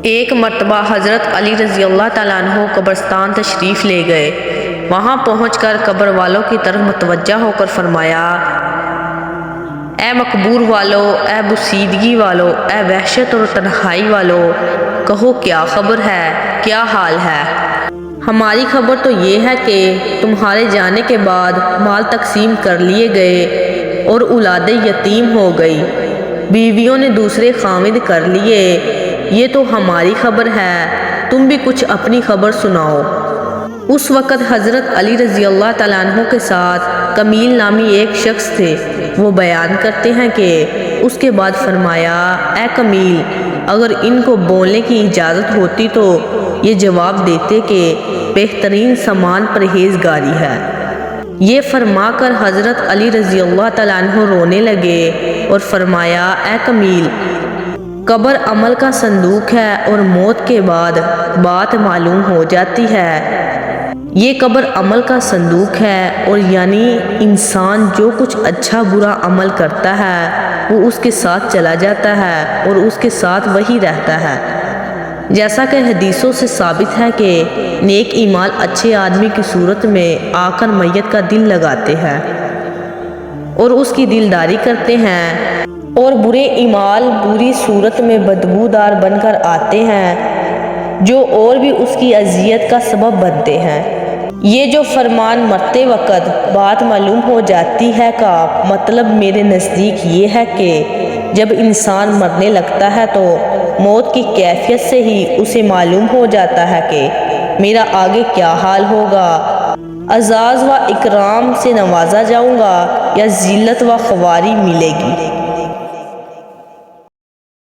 ایک مرتبہ حضرت علی رضی اللہ تعالیٰ عنہ قبرستان تشریف لے گئے۔ وہاں پہنچ کر قبر والوں کی طرف متوجہ ہو کر فرمایا: اے مقبور والو، اے بوسیدگی والو، اے وحشت اور تنہائی والو، کہو کیا خبر ہے، کیا حال ہے؟ ہماری خبر تو یہ ہے کہ تمہارے جانے کے بعد مال تقسیم کر لیے گئے اور اولاد یتیم ہو گئی، بیویوں نے دوسرے خاوند کر لیے۔ یہ تو ہماری خبر ہے، تم بھی کچھ اپنی خبر سناؤ۔ اس وقت حضرت علی رضی اللہ تعالیٰ عنہ کے ساتھ کمیل نامی ایک شخص تھے۔ وہ بیان کرتے ہیں کہ اس کے بعد فرمایا: اے کمیل، اگر ان کو بولنے کی اجازت ہوتی تو یہ جواب دیتے کہ بہترین سامان پرہیزگاری ہے۔ یہ فرما کر حضرت علی رضی اللہ تعالیٰ عنہ رونے لگے اور فرمایا: اے کمیل، قبر عمل کا صندوق ہے اور موت کے بعد بات معلوم ہو جاتی ہے۔ یہ قبر عمل کا صندوق ہے، اور یعنی انسان جو کچھ اچھا برا عمل کرتا ہے وہ اس کے ساتھ چلا جاتا ہے اور اس کے ساتھ وہی رہتا ہے۔ جیسا کہ حدیثوں سے ثابت ہے کہ نیک اعمال اچھے آدمی کی صورت میں آ کر میت کا دل لگاتے ہیں اور اس کی دلداری کرتے ہیں، اور برے اعمال بری صورت میں بدبودار بن کر آتے ہیں جو اور بھی اس کی اذیت کا سبب بنتے ہیں۔ یہ جو فرمان مرتے وقت بات معلوم ہو جاتی ہے کا مطلب میرے نزدیک یہ ہے کہ جب انسان مرنے لگتا ہے تو موت کی کیفیت سے ہی اسے معلوم ہو جاتا ہے کہ میرا آگے کیا حال ہوگا، اعزاز و اکرام سے نوازا جاؤں گا یا ذلت و خواری ملے گی۔